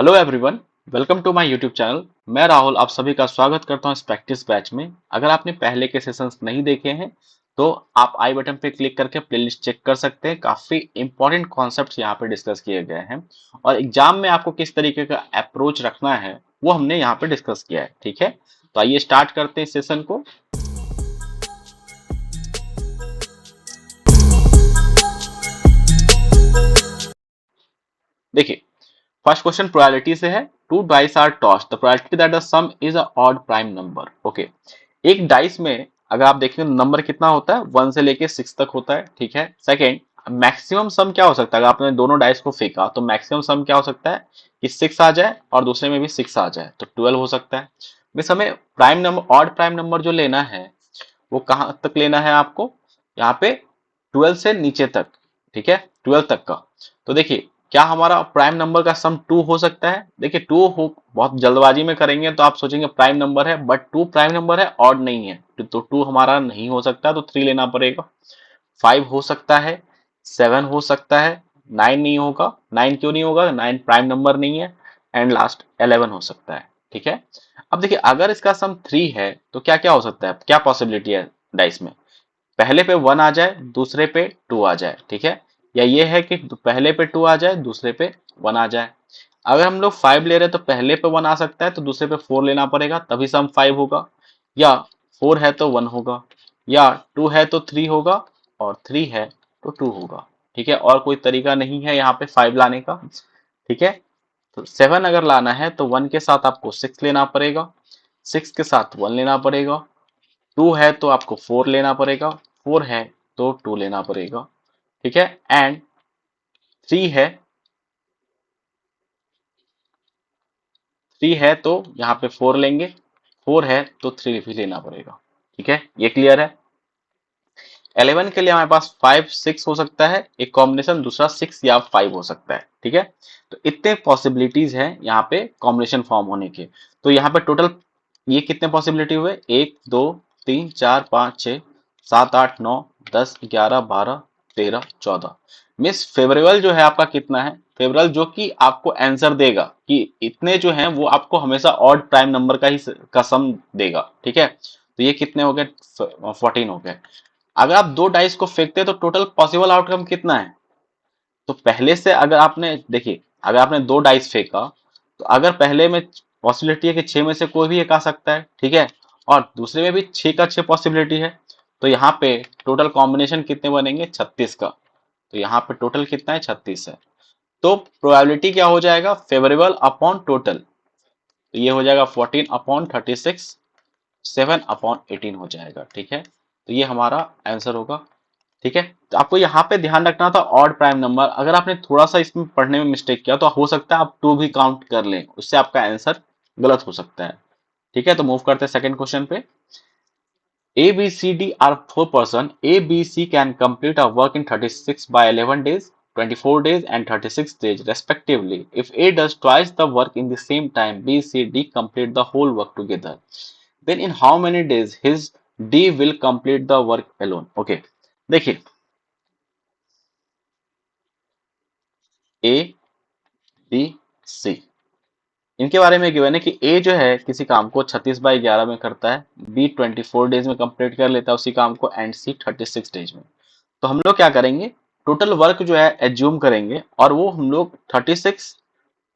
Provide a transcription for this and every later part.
Hello everyone, welcome to my YouTube channel. मैं राहुल आप सभी का स्वागत करता हूं इस प्रैक्टिस बैच में। अगर आपने पहले के सेशंस नहीं देखे हैं तो आप आई बटन पे क्लिक करके प्लेलिस्ट चेक कर सकते हैं। काफी इंपॉर्टेंट कॉन्सेप्ट्स यहाँ पे डिस्कस किए गए हैं और एग्जाम में आपको किस तरीके का अप्रोच रखना है वो हमने यहाँ पे डिस्कस किया है। ठीक है, तो आइए स्टार्ट करते हैं सेशन को। देखिए, फर्स्ट क्वेश्चन प्रोबेबिलिटी से है। Two dice are tossed, the probability that the sum is a odd prime number. Okay, एक डाइस में अगर आप देखेंगे नंबर कितना होता है, 1 से लेके 6 तक होता है। ठीक है, सेकंड मैक्सिमम सम क्या हो सकता है। अगर आपने दोनों डाइस को फेंका तो मैक्सिमम सम क्या हो सकता है कि 6 आ जाए और दूसरे में भी 6 आ जाए तो 12 हो सकता है। मिस हमें prime number, odd prime number जो लेना है वो कहां तक लेना है आपको, यहाँ पे 12 से नीचे तक। ठीक है, 12 तक का। तो देखिए, क्या हमारा प्राइम नंबर का सम 2 हो सकता है। देखिए 2 हो, बहुत जल्दबाजी में करेंगे तो आप सोचेंगे प्राइम नंबर है, बट 2 प्राइम नंबर है, ऑड नहीं है, तो 2 हमारा नहीं हो सकता, तो 3 लेना पड़ेगा। 5 हो सकता है, 7 हो सकता है, 9 नहीं होगा। 9 क्यों नहीं होगा, 9 प्राइम नंबर नहीं है। एंड लास्ट 11 हो सकता है। ठीक है, अब देखिए अगर इसका सम 3 है तो क्या क्या हो सकता है, क्या पॉसिबिलिटी है डाइस में। पहले पे 1 आ जाए, दूसरे पे 2 आ जाए। ठीक है, या ये है कि पहले पे 2 आ जाए, दूसरे पे 1 आ जाए। अगर हम लोग 5 ले रहे हैं तो पहले पे 1 आ सकता है तो दूसरे पे 4 लेना पड़ेगा, तभी सम 5 होगा। या 4 है तो 1 होगा, या 2 है तो 3 होगा, और 3 है तो 2 होगा। ठीक है, और कोई तरीका नहीं है यहाँ पे 5 लाने का। ठीक है, तो 7 अगर लाना है तो 1 के साथ आपको 6 लेना पड़ेगा, 6 के साथ 1 लेना पड़ेगा, 2 है तो आपको 4 लेना पड़ेगा, 4 है तो 2 लेना पड़ेगा। ठीक है, एंड 3 है, 3 है तो यहाँ पे 4 लेंगे, 4 है तो 3 भी लेना पड़ेगा। ठीक है, ये क्लियर है। 11 के लिए हमारे पास 5 6 हो सकता है एक कॉम्बिनेशन, दूसरा 6 या 5 हो सकता है। ठीक है, तो इतने पॉसिबिलिटीज हैं यहाँ पे कॉम्बिनेशन फॉर्म होने के। तो यहाँ पे टोटल ये कितने पॉसिबिलिटी हुए, 1 2 3 4 5 6 7 8 9 10 11 12 13 14। मिस फेवरेबल जो है आपका कितना है, फेवरेबल जो कि आपको आंसर देगा कि इतने जो हैं वो आपको हमेशा ऑड प्राइम नंबर का ही का सम देगा। ठीक है, तो ये कितने हो गए, 14 हो गए। अगर आप दो डाइस को फेंकते हैं तो टोटल पॉसिबल आउटकम कितना है। तो पहले से अगर आपने देखिए, अगर आपने दो डाइस फेंका तो अगर पहले में पॉसिबिलिटी है कि 6 में से कोई भी एक आ सकता है। ठीक है, और दूसरे में भी 6 का 6 पॉसिबिलिटी है, तो यहाँ पे टोटल कॉम्बिनेशन कितने बनेंगे, 36 का। तो यहाँ पे टोटल कितना है, 36 है। तो प्रोबेबिलिटी क्या हो जाएगा, फेवरेबल अपॉन टोटल, तो ये हो जाएगा 14/36, 7/18 हो जाएगा। ठीक है, तो ये हमारा आंसर होगा। ठीक है, तो आपको यहाँ पे ध्यान रखना था ऑड प्राइम नंबर। अगर आपने थोड़ा सा इसमें पढ़ने में मिस्टेक किया तो हो सकता है आप 2 भी काउंट कर लें, उससे आपका आंसर गलत हो सकता है। ठीक है, तो मूव करते हैं सेकंड क्वेश्चन पे। A, B, C, D are four person. A, B, C can complete a work in 36 by 11 days, 24 days, and 36 days respectively. If A does twice the work in the same time, B, C, D complete the whole work together. Then in how many days his D will complete the work alone? Okay, देखिए A, B, C इनके बारे में given है कि ए जो है किसी काम को 36/11 में करता है, बी 24 डेज में कंप्लीट कर लेता है उसी काम को, एंड सी 36 डेज में। तो हम लोग क्या करेंगे, टोटल वर्क जो है एज्यूम करेंगे और वो हम लोग 36,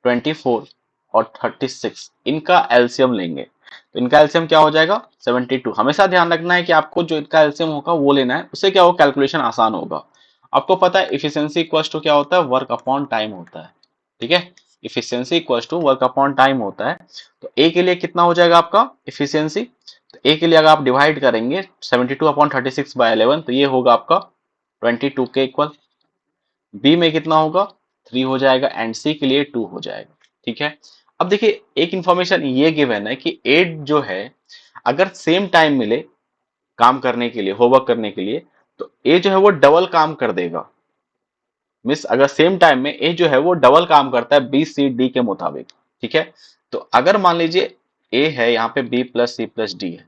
24 और 36 इनका एलसीएम लेंगे। तो इनका एलसीएम क्या हो जाएगा, 72। हमेशा ध्यान रखना है कि आपको जो इनका एलसीएम होगा वो लेना है, उससे क्या हो कैलकुलेशन आसान होगा। आपको पता है इफिशियंसी इक्वल टू क्या होता है, वर्क अपॉन टाइम होता है। ठीक है, efficiency equal to work upon time होता है। तो ए के लिए कितना हो जाएगा आपका इफिशियंसी, तो ए के लिए अगर आप डिवाइड करेंगे 72/36/11 तो ये होगा आपका 22 के इक्वल। बी में कितना होगा, 3 हो जाएगा, एंड सी के लिए 2 हो जाएगा। ठीक है, अब देखिए एक इंफॉर्मेशन ये गिवन है कि 8 जो है अगर सेम टाइम मिले काम करने के लिए, होमवर्क करने के लिए, तो ए जो है वो डबल काम कर देगा। मिस अगर सेम टाइम में ए जो है वो डबल काम करता है बी सी डी के मुताबिक। ठीक है, तो अगर मान लीजिए ए है, यहाँ पे B plus C plus D है,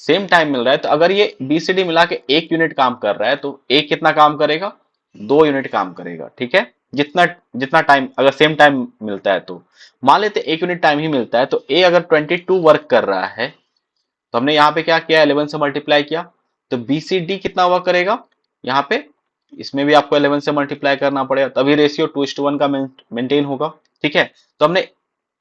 सेम टाइम मिल रहा है, तो अगर ये बी सी डी मिला के 1 यूनिट काम कर रहा है तो ए कितना काम करेगा, 2 यूनिट काम करेगा। ठीक है, जितना जितना टाइम अगर सेम टाइम मिलता है तो मान लेते 1 यूनिट टाइम ही मिलता है, तो ए अगर 22 वर्क कर रहा है तो हमने यहाँ पे क्या किया, 11 से मल्टीप्लाई किया, तो बी सी डी कितना वर्क करेगा यहाँ पे, इसमें भी आपको 11 से मल्टीप्लाई करना पड़ेगा, तभी रेशियो 2:1 का मेंटेन होगा। ठीक है, तो हमने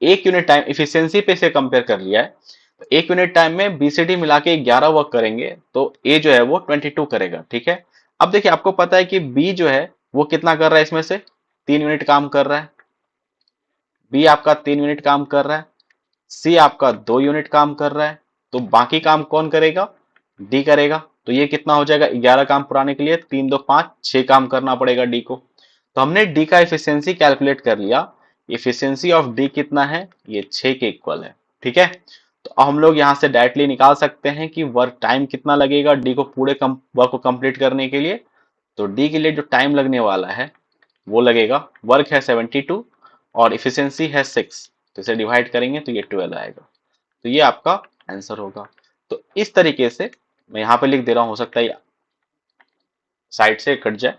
1 यूनिट टाइम इफिशियंसी पे से कंपेयर कर लिया है, तो 1 यूनिट टाइम में बीसीडी मिला के 11 वर्क करेंगे तो ए जो है वो 22 करेगा। ठीक है, अब देखिए आपको पता है कि बी जो है वो कितना कर रहा है, इसमें से 3 यूनिट काम कर रहा है, बी आपका 3 यूनिट काम कर रहा है, सी आपका 2 यूनिट काम कर रहा है, तो बाकी काम कौन करेगा, डी करेगा। तो ये कितना हो जाएगा, 11 काम पुराने के लिए 3 2 5 6 काम करना पड़ेगा डी को। तो हमने डी का इफिशियंसी कैलकुलेट कर लिया, इफिशियंसी ऑफ डी कितना है, ये 6 के इक्वल है। ठीक है, तो हम लोग यहाँ से डायरेक्टली निकाल सकते हैं कि वर्क टाइम कितना लगेगा डी को पूरे वर्क को कंप्लीट करने के लिए। तो डी के लिए जो टाइम लगने वाला है वो लगेगा, वर्क है 72 और इफिशियंसी है 6, तो इसे डिवाइड करेंगे तो ये 12 आएगा। तो ये आपका आंसर होगा। तो इस तरीके से मैं यहाँ पे लिख दे रहा हूँ, हो सकता है साइड से कट जाए।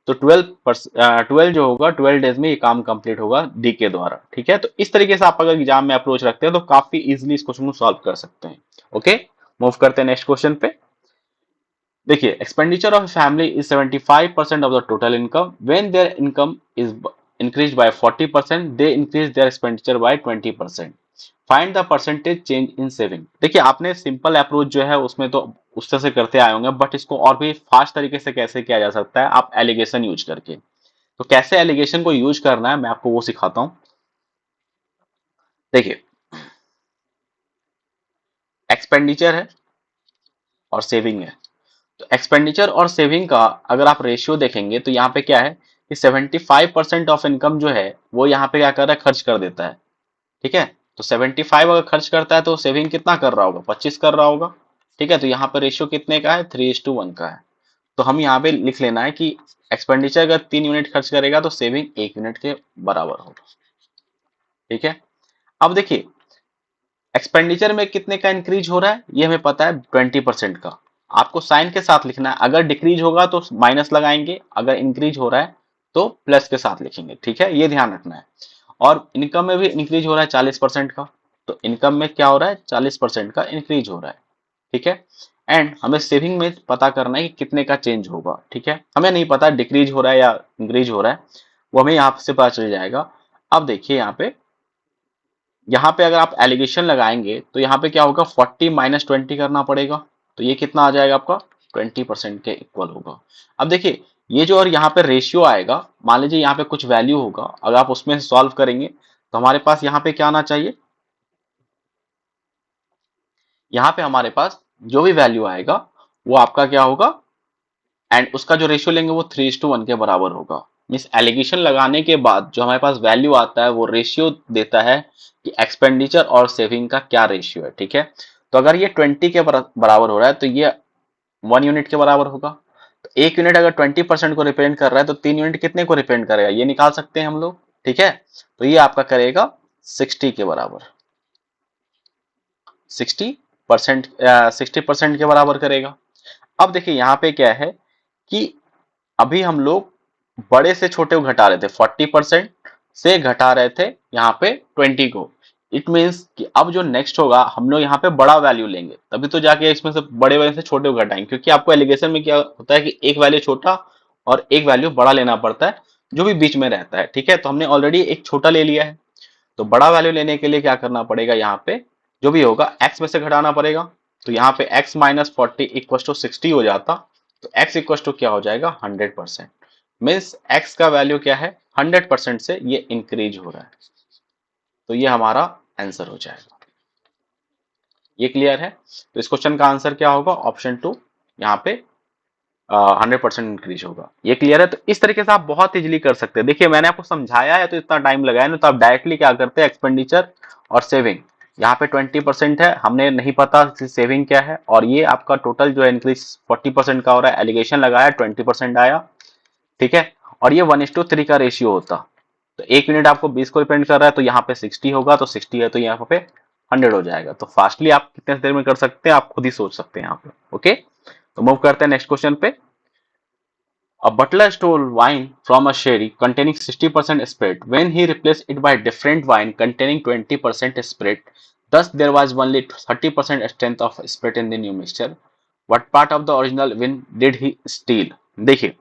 तो 12 जो होगा 12 डेज में ये काम कंप्लीट होगा डी के द्वारा। ठीक है, तो इस तरीके से आप अगर एग्जाम में अप्रोच रखते हैं तो काफी इजीली इस क्वेश्चन को सॉल्व कर सकते हैं। ओके, मूव करते हैं नेक्स्ट क्वेश्चन पे। देखिए, expenditure of family is 75% of the total income, when there income is increased by 40%, they increase their expenditure by 20%. Find the percentage change in saving. देखिए आपने सिंपल अप्रोच जो है उसमें तो उस तरह से करते आए होंगे, बट इसको और भी फास्ट तरीके से कैसे किया जा सकता है, आप एलिगेशन यूज करके। तो कैसे एलिगेशन को यूज करना है मैं आपको वो सिखाता हूं। देखिए, एक्सपेंडिचर है और सेविंग है, तो एक्सपेंडिचर और सेविंग का अगर आप रेशियो देखेंगे तो यहाँ पे क्या है कि 75% ऑफ इनकम जो है वो यहाँ पे क्या कर रहा है, खर्च कर देता है। ठीक है, तो 75 अगर खर्च करता है तो सेविंग कितना कर रहा होगा, 25 कर रहा होगा। ठीक है, तो यहाँ पर रेशियो कितने का है, 3:1 का है। तो हम यहाँ पे लिख लेना है कि एक्सपेंडिचर अगर 3 यूनिट खर्च करेगा तो सेविंग 1 यूनिट के बराबर होगा। ठीक है, अब देखिए एक्सपेंडिचर में कितने का इंक्रीज हो रहा है, ये हमें पता है 20% का। आपको साइन के साथ लिखना है, अगर डिक्रीज होगा तो माइनस लगाएंगे, अगर इंक्रीज हो रहा है तो प्लस के साथ लिखेंगे। ठीक है, ये ध्यान रखना है। और इनकम में भी इंक्रीज हो रहा है 40% का, तो इनकम में क्या हो रहा है, 40% का इंक्रीज हो रहा है। ठीक है, एंड हमें सेविंग में पता करना है कि कितने का चेंज होगा। ठीक है, हमें नहीं पता डिक्रीज हो रहा है या इंक्रीज हो रहा है, वो हमें यहाँ से पता चल जाएगा। अब देखिए यहाँ पे अगर आप एलिगेशन लगाएंगे तो यहाँ पे क्या होगा, 40 माइनस 20 करना पड़ेगा, तो ये कितना आ जाएगा आपका, 20% के इक्वल होगा। अब देखिए ये जो और यहाँ पे रेशियो आएगा, मान लीजिए यहाँ पे कुछ वैल्यू होगा, अगर आप उसमें से सॉल्व करेंगे तो हमारे पास यहाँ पे क्या आना चाहिए, यहाँ पे हमारे पास जो भी वैल्यू आएगा वो आपका क्या होगा, एंड उसका जो रेशियो लेंगे वो 3:1 के बराबर होगा। मीन्स एलिगेशन लगाने के बाद जो हमारे पास वैल्यू आता है वो रेशियो देता है कि एक्सपेंडिचर और सेविंग का क्या रेशियो है। ठीक है, तो अगर ये 20 के बराबर हो रहा है तो ये 1 यूनिट के बराबर होगा। तो 1 यूनिट अगर 20% को रिप्रेजेंट कर रहा है तो 3 यूनिट कितने को रिप्रेजेंट करेगा, ये निकाल सकते हैं हम लोग। ठीक है, तो ये आपका करेगा 60 के बराबर, 60%, 60% के बराबर करेगा। अब देखिए यहाँ पे क्या है कि अभी हम लोग बड़े से छोटे को घटा रहे थे, 40% से घटा रहे थे यहाँ पे 20 को। इट मीन्स कि अब जो नेक्स्ट होगा हम लोग यहाँ पे बड़ा वैल्यू लेंगे, तभी तो जाके इसमें से बड़े वैल्यू से छोटे को घटाएंगे, क्योंकि आपको एलिगेशन में क्या होता है कि एक वैल्यू छोटा और एक वैल्यू बड़ा लेना पड़ता है जो भी बीच में रहता है। ठीक है, तो हमने ऑलरेडी एक छोटा ले लिया है, तो बड़ा वैल्यू लेने के लिए क्या करना पड़ेगा, यहाँ पे जो भी होगा x में से घटाना पड़ेगा। तो यहाँ पे x माइनस 40 इक्व टू 60 हो जाता, तो x इक्व टू क्या हो जाएगा, 100%। मीन्स x का वैल्यू क्या है, 100% से ये इंक्रीज हो रहा है, तो ये हमारा आंसर हो जाएगा। ये क्लियर है, तो इस क्वेश्चन का आंसर क्या होगा, ऑप्शन 2 यहाँ पे 100% इंक्रीज होगा। ये क्लियर है, तो इस तरीके से आप बहुत इजीली कर सकते हैं। देखिए मैंने आपको समझाया है तो इतना टाइम लगाया ना, तो आप डायरेक्टली क्या करते हैं, एक्सपेंडिचर और सेविंग, यहाँ पे 20% है, हमने नहीं पता सेविंग क्या है, और ये आपका टोटल जो है इंक्रीज 40% का हो रहा है, एलिगेशन लगाया 20% आया। ठीक है, और ये 1:3 का रेशियो होता, तो 1 यूनिट आपको 20 को रिप्रेजेंट कर रहा है, तो यहाँ पे 60 होगा, तो 60 है तो यहाँ पे 100 हो जाएगा। तो फास्टली आप कितने देर में कर सकते हैं, आप खुद ही सोच सकते हैं यहाँ पे। ओके, तो मूव करते हैं नेक्स्ट क्वेश्चन पे। A butler stole wine from a sherry containing 60% spirit. When he replaced it by different wine containing 20% spirit, thus there was only 30% strength of spirit in the new mixture. What part of the original wine did he steal? देखिए,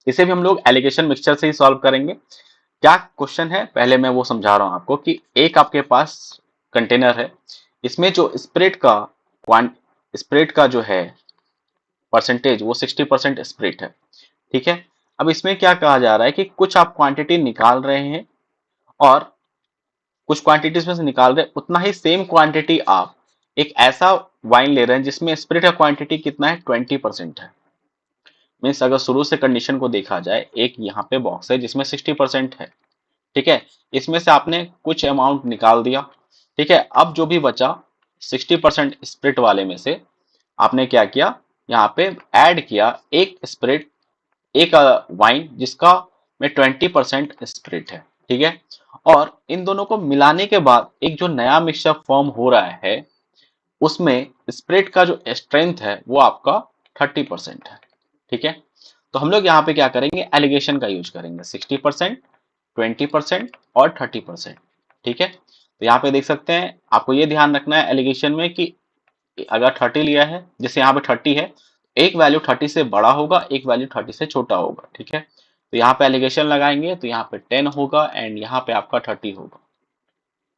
इसे भी हम लोग allegation mixture से ही solve करेंगे। क्या question है पहले मैं वो समझा रहा हूं आपको कि एक आपके पास कंटेनर है, इसमें जो स्पिरिट का जो है परसेंटेज वो 60% स्पिरिट है। ठीक है, अब इसमें क्या कहा जा रहा है कि कुछ आप क्वांटिटी निकाल रहे हैं और कुछ क्वांटिटीज में से निकाल रहे हैं, उतना ही सेम क्वांटिटी आप एक ऐसा वाइन ले रहे हैं जिसमें स्पिरिट का क्वांटिटी कितना है, 20% है। मीन्स अगर शुरू से कंडीशन को देखा जाए, एक यहाँ पे बॉक्स है जिसमें 60% है। ठीक है, इसमें से आपने कुछ अमाउंट निकाल दिया। ठीक है, अब जो भी बचा 60% स्प्रिट वाले में से आपने क्या किया, यहाँ पे ऐड किया एक स्प्रिट, एक वाइन जिसका में 20% स्प्रिट है। ठीक है, और इन दोनों को मिलाने के बाद एक जो नया मिक्सचर फॉर्म हो रहा है उसमें स्प्रिट का जो स्ट्रेंथ है वो आपका 30% है। ठीक है, तो हम लोग यहाँ पे क्या करेंगे, एलिगेशन का यूज करेंगे, 60%, 20% और 30%। ठीक है, तो यहाँ पे देख सकते हैं, आपको ये ध्यान रखना है एलिगेशन में कि अगर 30 लिया है, जैसे यहाँ पे 30 है, एक वैल्यू 30 से बड़ा होगा, एक वैल्यू 30 से छोटा होगा। ठीक है, तो यहाँ पे एलिगेशन लगाएंगे तो यहाँ पे 10 होगा एंड यहाँ पे आपका 30 होगा,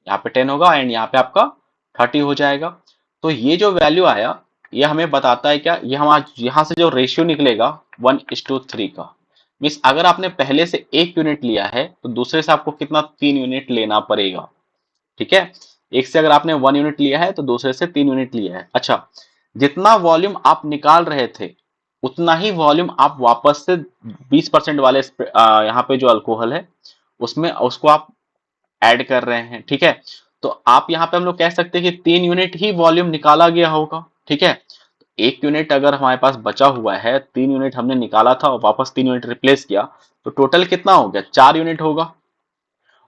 यहाँ पे 10 होगा एंड यहाँ पे आपका 30 हो जाएगा। तो ये जो वैल्यू आया ये हमें बताता है क्या, ये हम आज यहाँ से जो रेशियो निकलेगा 1:3 का। मीन्स अगर आपने पहले से 1 यूनिट लिया है तो दूसरे से आपको कितना, 3 यूनिट लेना पड़ेगा। ठीक है, एक से अगर आपने 1 यूनिट लिया है तो दूसरे से 3 यूनिट लिया है। अच्छा, जितना वॉल्यूम आप निकाल रहे थे उतना ही वॉल्यूम आप वापस से 20% वाले यहाँ पे जो अल्कोहल है उसमें उसको आप ऐड कर रहे हैं। ठीक है, तो आप यहाँ पे हम लोग कह सकते हैं कि 3 यूनिट ही वॉल्यूम निकाला गया होगा। ठीक है, 1 यूनिट अगर हमारे पास बचा हुआ है, 3 यूनिट हमने निकाला था और वापस 3 यूनिट रिप्लेस किया, तो टोटल कितना हो गया, 4 यूनिट होगा।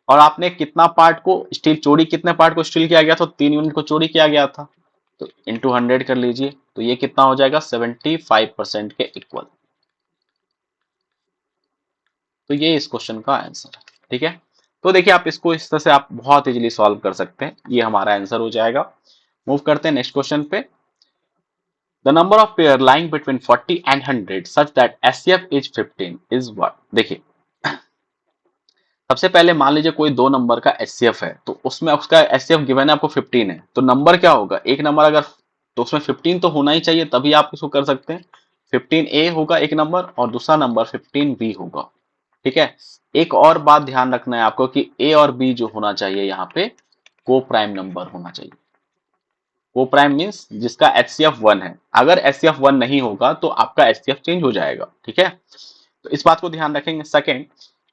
और आपने कितना पार्ट को स्टील चोरी, कितने पार्ट को स्टील किया गया, तो 3 यूनिट को चोरी किया गया था, तो इंटू 100 कर लीजिए, तो ये कितना हो जाएगा, 75% के इक्वल। तो ये इस क्वेश्चन का आंसर है। ठीक है, तो देखिए आप इसको इस तरह से आप बहुत इजीली सॉल्व कर सकते हैं, ये हमारा आंसर हो जाएगा। मूव करते हैं नेक्स्ट क्वेश्चन पे। The number of pair lying between 40 and 100 such that HCF is 15 is what. देखिए, सबसे पहले मान लीजिए कोई दो नंबर का एचसीएफ है, तो उसमें उसका एचसीएफ गिवन है आपको 15 है, तो नंबर क्या होगा, एक नंबर अगर, तो उसमें 15 तो होना ही चाहिए, तभी आप इसको कर सकते हैं। 15A होगा एक नंबर और दूसरा नंबर 15B होगा। ठीक है, एक और बात ध्यान रखना है आपको कि ए और बी जो होना चाहिए यहाँ पे को प्राइम नंबर होना चाहिए। को प्राइम मीन्स जिसका एचसीएफ 1 है, अगर एचसीएफ 1 नहीं होगा तो आपका एचसीएफ चेंज हो जाएगा। ठीक है, तो इस बात को ध्यान रखेंगे। सेकेंड,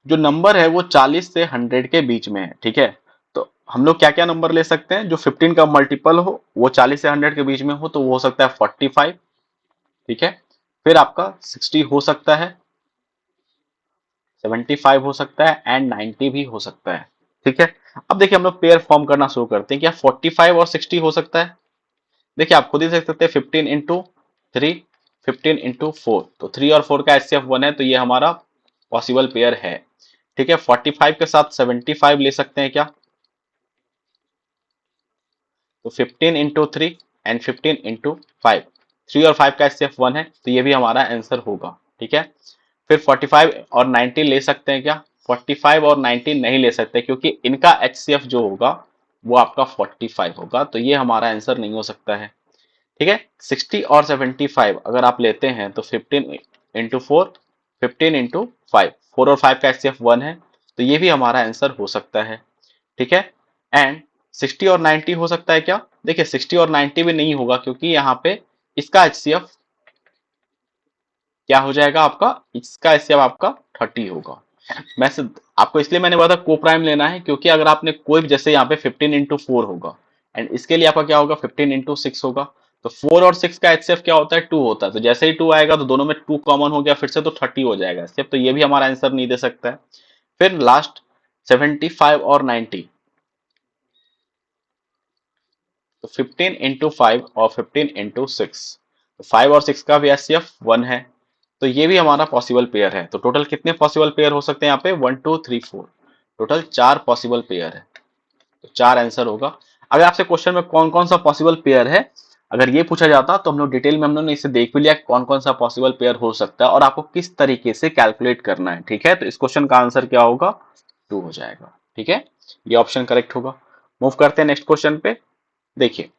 जो नंबर है वो 40 से 100 के बीच में है। ठीक है, तो हम लोग क्या क्या नंबर ले सकते हैं, जो 15 का मल्टीपल हो, वो 40 से 100 के बीच में हो, तो वो हो सकता है 45। ठीक है, फिर आपका 60 हो सकता है, 75 हो सकता है एंड 90 भी हो सकता है। ठीक है, अब देखिए हम लोग पेयर फॉर्म करना शुरू करते हैं। क्या 45 और 60 हो सकता है? देखिए आप खुद ही देख सकते हैं, 15 × 3, 15 × 4, तो 3 और 4 का एचसीएफ 1 है, तो ये हमारा पॉसिबल पेयर है। ठीक है, 45 के साथ 75 ले सकते हैं क्या, तो 15 × 3 एंड 15 × 5, 3 और 5 का एचसीएफ 1 है, तो ये भी हमारा आंसर होगा। ठीक है, फिर 45 और 90 ले सकते हैं क्या, 45 और 90 नहीं ले सकते क्योंकि इनका एचसीएफ जो होगा वो आपका 45 होगा, तो ये हमारा आंसर नहीं हो सकता है। ठीक है, 60 और 75 अगर आप लेते हैं तो 15 × 4, 15 × 5, 4 और 5 का एचसीएफ 1 है, तो ये भी हमारा आंसर हो सकता है। ठीक है, एंड 60 और 90 हो सकता है क्या, देखिए 60 और 90 भी नहीं होगा क्योंकि यहाँ पे इसका एचसीएफ क्या हो जाएगा आपका, इसका एचसीएफ आपका 30 होगा। मैं आपको इसलिए मैंने बोला था को प्राइम लेना है क्योंकि अगर आपने कोई जैसे यहाँ पे 15 × 4 होगा एंड इसके लिए आपका क्या होगा, 15 × 6 होगा, तो 4 और 6 का एचसीएफ क्या होता है, 2 होता है, तो जैसे ही 2 आएगा तो दोनों में 2 कॉमन हो गया फिर से, तो 30 हो जाएगा एचसीएफ, तो ये भी हमारा आंसर नहीं दे सकता है। फिर लास्ट 75 और 90, तो 15 × 5 और 15 × 6, तो 5 और 6 का भी एचसीएफ 1 है, तो ये भी हमारा पॉसिबल पेयर है। तो टोटल कितने पॉसिबल पेयर हो सकते हैं यहाँ पे? 1 2 3 4, टोटल 4 पॉसिबल पेयर है। तो 4 आंसर होगा। अगर आपसे क्वेश्चन में कौन कौन सा पॉसिबल पेयर है अगर ये पूछा जाता तो हम लोग डिटेल में हम लोग ने इसे देख भी लिया कौन कौन सा पॉसिबल पेयर हो सकता है और आपको किस तरीके से कैलकुलेट करना है। ठीक है, तो इस क्वेश्चन का आंसर क्या होगा? 2 हो जाएगा। ठीक है, ये ऑप्शन करेक्ट होगा। मूव करते हैं नेक्स्ट क्वेश्चन पे। देखिए,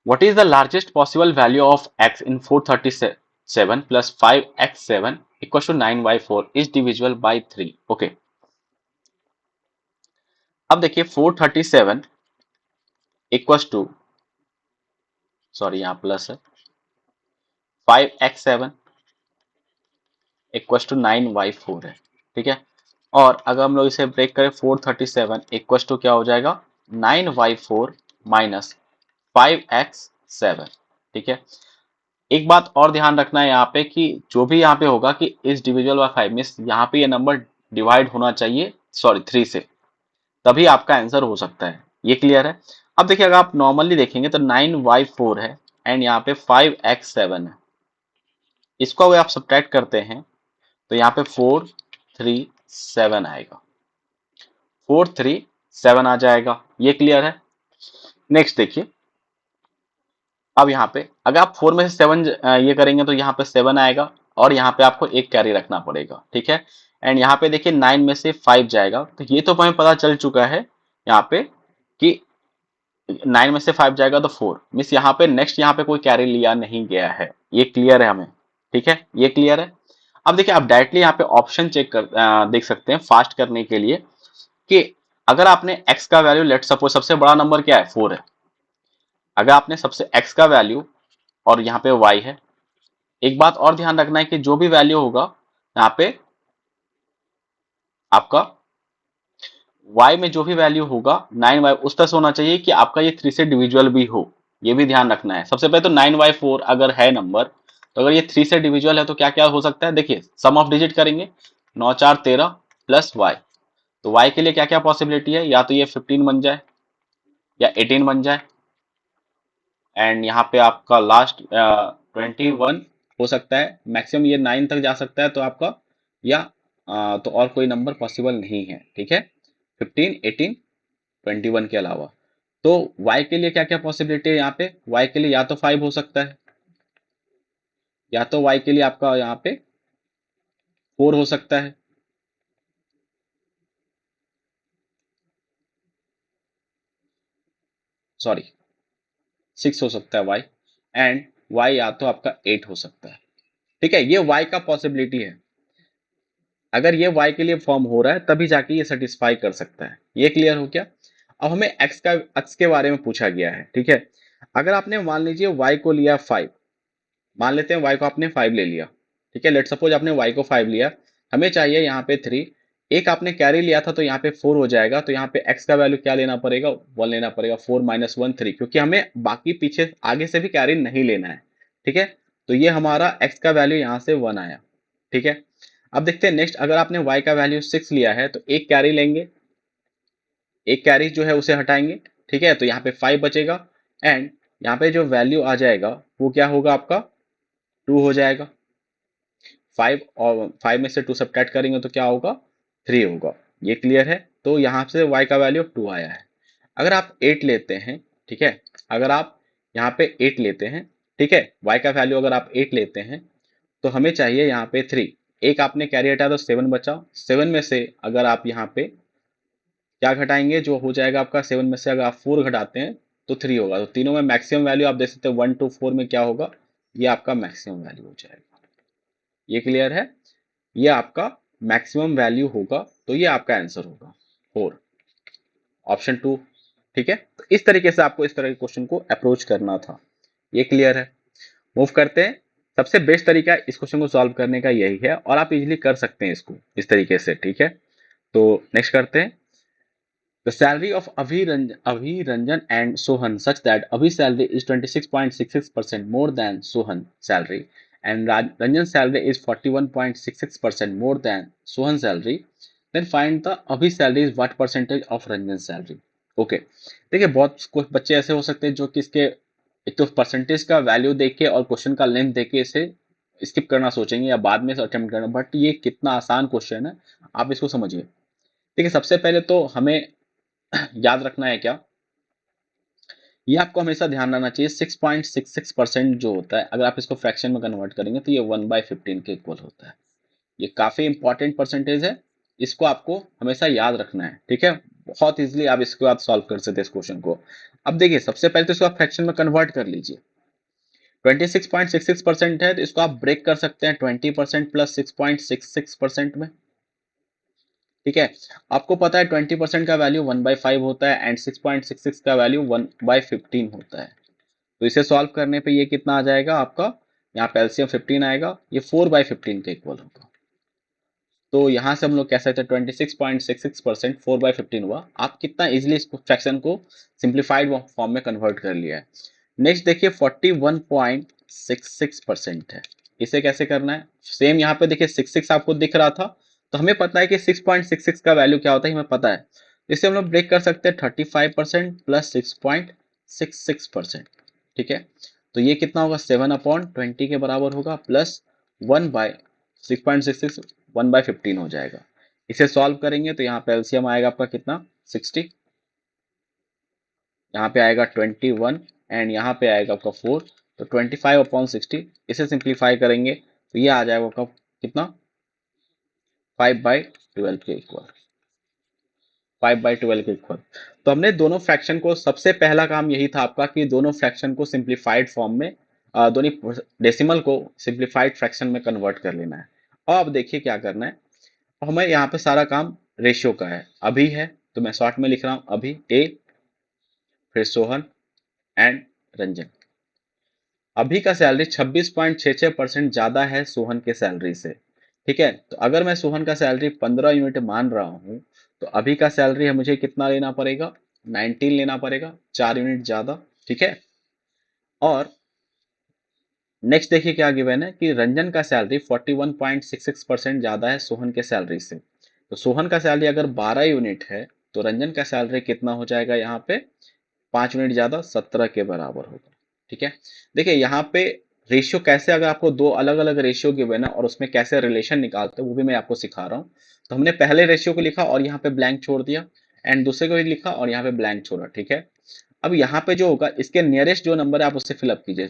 what is the largest possible value of x in 437 plus 5x7 equals to 9y4 is divisible by 3? Okay, अब देखिए 437 इक्वल्स टू, सॉरी यहाँ प्लस है, 5x7 इक्वल्स टू 9y4 है। ठीक है, और अगर हम लोग इसे ब्रेक करें 437 इक्वल्स टू क्या हो जाएगा? 9y4 minus 5x7। ठीक है, एक बात और ध्यान रखना है यहाँ पे कि जो भी यहाँ पे होगा कि इस डिविजिबल बाय 5 मींस यहाँ पे ये नंबर डिवाइड होना चाहिए, सॉरी 3 से, तभी आपका आंसर हो सकता है। ये क्लियर है? अब देखिए, अगर आप नॉर्मली देखेंगे तो 9y4 है एंड यहाँ पे 5x7 है। इसको अगर आप सब्ट्रैक्ट करते हैं तो यहाँ पे 4 3 7 आएगा, 4 3 7 आ जाएगा। ये क्लियर है? नेक्स्ट देखिए, अब यहाँ पे अगर आप 4 में से 7 ये करेंगे तो यहाँ पे 7 आएगा और यहाँ पे आपको एक कैरी रखना पड़ेगा। ठीक है, एंड यहाँ पे देखिए 9 में से 5 जाएगा, तो ये तो हमें पता चल चुका है यहाँ पे कि 9 में से 5 जाएगा तो 4 मीन्स यहाँ पे नेक्स्ट यहाँ पे कोई कैरी लिया नहीं गया है। ये क्लियर है हमें? ठीक है, ये क्लियर है। अब देखिए, आप डायरेक्टली यहाँ पे ऑप्शन चेक कर देख सकते हैं फास्ट करने के लिए कि अगर आपने x का वैल्यू, लेट सपोज सबसे बड़ा नंबर क्या है? 4 है। अगर आपने सबसे x का वैल्यू और यहाँ पे y है, एक बात और ध्यान रखना है कि जो भी वैल्यू होगा यहाँ पे आपका y में जो भी वैल्यू होगा 9y उस तरह से होना चाहिए कि आपका ये 3 से डिविजुअल भी हो। ये भी ध्यान रखना है। सबसे पहले तो 9y4 अगर है नंबर, तो अगर ये 3 से डिविजुअल है तो क्या क्या हो सकता है? देखिए, सम ऑफ डिजिट करेंगे, 9 4 13 प्लस y। तो y के लिए क्या क्या पॉसिबिलिटी है? या तो ये 15 बन जाए या 18 बन जाए, एंड यहाँ पे आपका लास्ट 21 हो सकता है, मैक्सिमम ये 9 तक जा सकता है तो आपका, या तो और कोई नंबर पॉसिबल नहीं है। ठीक है, 15 18 21 के अलावा। तो y के लिए क्या क्या पॉसिबिलिटी है? यहाँ पे y के लिए या तो 5 हो सकता है, या तो y के लिए आपका यहाँ पे 4 हो सकता है, सॉरी 6 हो सकता है y, एंड y या तो आपका 8 हो सकता है। ठीक है, ये y का पॉसिबिलिटी है। अगर ये y के लिए फॉर्म हो रहा है तभी जाके ये सेटिस्फाई कर सकता है। ये क्लियर हो गया? अब हमें x के बारे में पूछा गया है। ठीक है, अगर आपने मान लीजिए y को लिया 5, मान लेते हैं y को आपने 5 ले लिया। ठीक है, लेट सपोज आपने y को 5 लिया, हमें चाहिए यहाँ पे 3, एक आपने कैरी लिया था तो यहाँ पे 4 हो जाएगा, तो यहाँ पे x का वैल्यू क्या लेना पड़ेगा? 1 लेना पड़ेगा। 4 माइनस 1 3, क्योंकि हमें बाकी पीछे आगे से भी कैरी नहीं लेना है। ठीक है, तो ये हमारा x का वैल्यू यहाँ से 1 आया। ठीक है, अब देखते हैं नेक्स्ट, अगर आपने y का वैल्यू 6 लिया है तो एक कैरी लेंगे, एक कैरी जो है उसे हटाएंगे। ठीक है, तो यहाँ पे 5 बचेगा, एंड यहाँ पे जो वैल्यू आ जाएगा वो क्या होगा? आपका 2 हो जाएगा। 5 और 5 में से 2 सब्ट्रैक्ट करेंगे तो क्या होगा? 3 होगा। ये क्लियर है? तो यहाँ से y का वैल्यू 2 आया है। अगर आप 8 लेते हैं, ठीक है, अगर आप यहाँ पे 8 लेते हैं, ठीक है, y का वैल्यू अगर आप 8 लेते हैं तो हमें चाहिए यहाँ पे 3, एक आपने कैरी हटाया तो 7 बचा। 7 में से अगर आप यहाँ पे क्या घटाएंगे, जो हो जाएगा आपका 7 में से अगर आप 4 घटाते हैं तो 3 होगा। तो तीनों में मैक्सिमम वैल्यू आप देख सकते हैं 1 2 4 में क्या होगा? ये आपका मैक्सिमम वैल्यू हो जाएगा। ये क्लियर है? ये आपका मैक्सिमम वैल्यू होगा, तो ये आपका आंसर होगा 4, ऑप्शन 2। ठीक है, तो इस तरीके से आपको इस तरह के क्वेश्चन को अप्रोच करना था। ये क्लियर है? मूव करते हैं। सबसे बेस्ट तरीका इस क्वेश्चन को सॉल्व करने का यही है और आप इजीली कर सकते हैं इसको इस तरीके से। ठीक है, तो नेक्स्ट करते हैं। The salary of Abhi Ranjan and Sohan such that Abhi's salary is 26.66% more than Sohan's salary and Ranjan's salary is 41.66% more than Sohan's salary, then find the Abhi's salary is what percentage of Ranjan's salary. Okay देखिए, बहुत कुछ बच्चे ऐसे हो सकते हैं जो कि इसके एक तो परसेंटेज का वैल्यू देके और क्वेश्चन का लेंथ देके इसे स्किप करना सोचेंगे या बाद में अटेम्प्ट करना, बट ये कितना आसान क्वेश्चन है, आप इसको समझिए। देखिए सबसे पहले तो हमें याद रखना है क्या, ये आपको हमेशा ध्यान रखना चाहिए 6.66% जो होता है, अगर आप इसको फ्रैक्शन में कन्वर्ट करेंगे तो ये 1/15 के इक्वल होता है। ये काफी इंपॉर्टेंट परसेंटेज है, इसको आपको हमेशा याद रखना है, ठीक है। बहुत इजीली आप इसको आप सॉल्व कर सकते हैं इस क्वेश्चन को। अब देखिए सबसे पहले तो इसको आप फ्रैक्शन में कन्वर्ट कर लीजिए। 26.66% है तो इसको आप ब्रेक कर सकते हैं 20% प्लस 6.66% में, ठीक है। आपको पता है 20% का वैल्यू 1/5 होता है एंड 6.66 का वैल्यू 1/15 होता है। तो इसे सॉल्व करने पे ये कितना आ जाएगा आपका, यहाँ पे एलसीएम 15 आएगा, ये 4/15 के इक्वल होगा। तो यहां से हम लोग कह सकते हैं 26.66% 4/15 हुआ। आप कितना इजिली इस फ्रैक्शन को सिंप्लीफाइड फॉर्म में कन्वर्ट कर लिया है। नेक्स्ट देखिए 41.66% है, इसे कैसे करना है, सेम यहाँ पे देखिए 66 आपको दिख रहा था, तो हमें पता है कि 6.66 का वैल्यू क्या होता है, हमें पता है। इसे हम लोग ब्रेक कर सकते हैं 35% प्लस 6.66%, ठीक है। तो ये कितना होगा 7/20 के बराबर होगा, प्लस 1/6.66 1/15 हो जाएगा। इसे सॉल्व करेंगे तो यहाँ पे एलसीएम आएगा आपका कितना 60, यहाँ पे आएगा 21 एंड यहाँ पे आएगा आपका 4, तो 25/60। इसे सिंप्लीफाई करेंगे तो ये आ जाएगा आपका कितना 5/12 के इक्वल, 5/12 के इक्वल। तो हमने दोनों फ्रैक्शन को, सबसे पहला काम यही था आपका कि दोनों फ्रैक्शन को सिंप्लीफाइड फॉर्म में, दोनों डेसिमल को सिंप्लीफाइड फ्रैक्शन में कन्वर्ट कर लेना है। और अब देखिए क्या करना है, हमें यहाँ पे सारा काम रेशियो का है, अभी है तो मैं शॉर्ट में लिख रहा हूं अभी, ए, फिर सोहन एंड रंजन। अभी का सैलरी 26.66% ज्यादा है सोहन के सैलरी से, ठीक है। तो अगर मैं सोहन का सैलरी 15 यूनिट मान रहा हूं, तो अभी का सैलरी है मुझे कितना लेना पड़ेगा, 19 लेना पड़ेगा, 4 यूनिट ज्यादा, ठीक है। और नेक्स्ट देखिए क्या गिवन है कि रंजन का सैलरी 41.66% ज्यादा है सोहन के सैलरी से। तो सोहन का सैलरी अगर 12 यूनिट है तो रंजन का सैलरी कितना हो जाएगा, यहाँ पे 5 यूनिट ज्यादा 17 के बराबर होगा, ठीक है। देखिए यहाँ पे रेशियो कैसे, अगर आपको दो अलग अलग रेशियो गिवन है और उसमें कैसे रिलेशन निकालते हैं वो भी मैं आपको सिखा रहा हूँ। तो हमने पहले रेशियो को लिखा और यहाँ पे ब्लैंक छोड़ दिया, एंड दूसरे को भी लिखा और यहाँ पे ब्लैंक छोड़ा, ठीक है। अब यहाँ पे जो होगा इसके नियरेस्ट जो नंबर है आप उससे फिलअप कीजिए,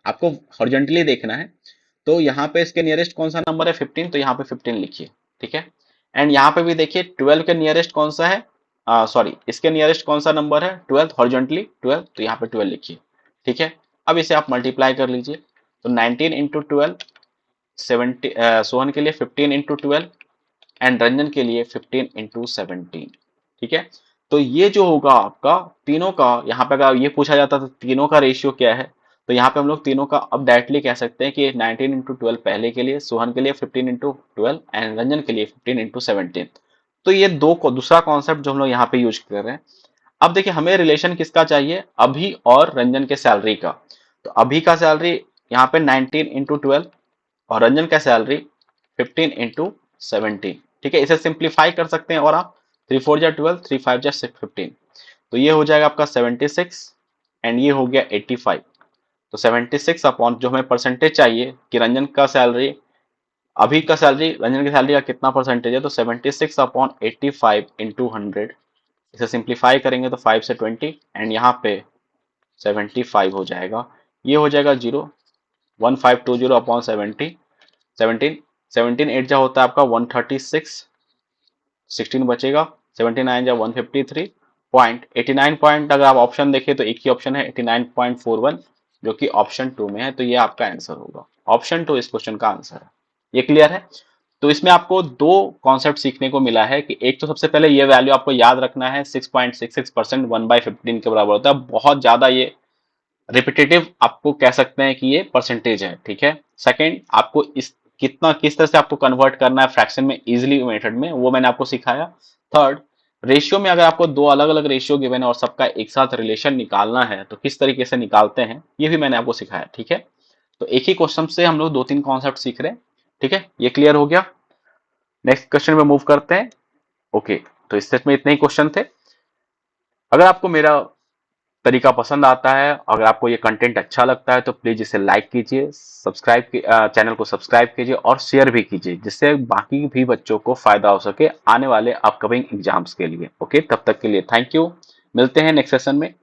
आपको हॉरिजॉन्टली देखना है। तो यहाँ पे इसके नियरेस्ट कौन सा नंबर है 15, तो यहाँ पे 15 लिखिए, ठीक है। एंड यहाँ पे भी देखिए 12 के नियरेस्ट कौन सा है, सॉरी इसके नियरेस्ट कौन सा नंबर है 12, हॉरिजॉन्टली 12, तो यहाँ पे 12 लिखिए, ठीक है। अब इसे आप मल्टीप्लाई कर लीजिए, तो 19 इंटू 12 70, सोहन के लिए 15 इंटू 12 एंड रंजन के लिए 15 इंटू 17, ठीक है। तो ये जो होगा आपका तीनों का, यहाँ पे अगर ये पूछा जाता तो तीनों का रेशियो क्या है, तो यहाँ पे हम लोग तीनों का अब डायरेक्टली कह सकते हैं कि 19 इंटू 12 पहले के लिए, सोहन के लिए 15 इंटू 12 एंड रंजन के लिए 15 इंटू 17। तो ये दो को दूसरा कॉन्सेप्ट जो हम लोग यहाँ पे यूज कर रहे हैं। अब देखिए हमें रिलेशन किसका चाहिए, अभी और रंजन के सैलरी का। तो अभी का सैलरी यहाँ पे 19 इंटू 12 और रंजन का सैलरी 15 इंटू 17, ठीक है। इसे सिंप्लीफाई कर सकते हैं और आप 3 4 जा 12, 3 5 जा 15, तो ये हो जाएगा आपका 76 एंड ये हो गया 85। तो 76 अपॉन जो हमें परसेंटेज चाहिए कि रंजन का सैलरी, अभी का सैलरी रंजन की सैलरी का कितना परसेंटेज है, तो 76 अपॉन 85 इंटू 100। इसे सिंप्लीफाई करेंगे तो 5 से 20 एंड यहाँ पे 75 हो जाएगा, ये हो जाएगा 0, 1520 अपॉन 70, 17, 17 8 जा होता है आपका 136, 16 बचेगा, 79 जा 153 पॉइंट 89 पॉइंट। अगर आप ऑप्शन देखें तो एक ही ऑप्शन है 89.41 जो कि ऑप्शन 2 में है, तो ये आपका आंसर होगा, ऑप्शन 2 इस क्वेश्चन का आंसर है। ये क्लियर है। तो इसमें आपको दो कॉन्सेप्ट सीखने को मिला है कि एक तो सबसे पहले ये वैल्यू आपको याद रखना है 6.66% 1/15 के बराबर होता है, बहुत ज्यादा ये रिपीटेटिव आपको कह सकते हैं कि ये परसेंटेज है, ठीक है। सेकंड, आपको इस कितना किस तरह से आपको कन्वर्ट करना है फ्रैक्शन में इजीली मेथड में, वो मैंने आपको सिखाया। थर्ड, रेशियो में अगर आपको दो अलग अलग रेशियो गिवन है और सबका एक साथ रिलेशन निकालना है तो किस तरीके से निकालते हैं ये भी मैंने आपको सिखाया, ठीक है। तो एक ही क्वेश्चन से हम लोग दो तीन कॉन्सेप्ट सीख रहे हैं, ठीक है। ये क्लियर हो गया। नेक्स्ट क्वेश्चन में मूव करते हैं। ओके, तो इस सेट में इतने ही क्वेश्चन थे। अगर आपको मेरा तरीका पसंद आता है, अगर आपको ये कंटेंट अच्छा लगता है तो प्लीज इसे लाइक कीजिए, चैनल को सब्सक्राइब कीजिए और शेयर भी कीजिए, जिससे बाकी भी बच्चों को फायदा हो सके आने वाले अपकमिंग एग्जाम्स के लिए। ओके, तब तक के लिए थैंक यू। मिलते हैं नेक्स्ट सेशन में।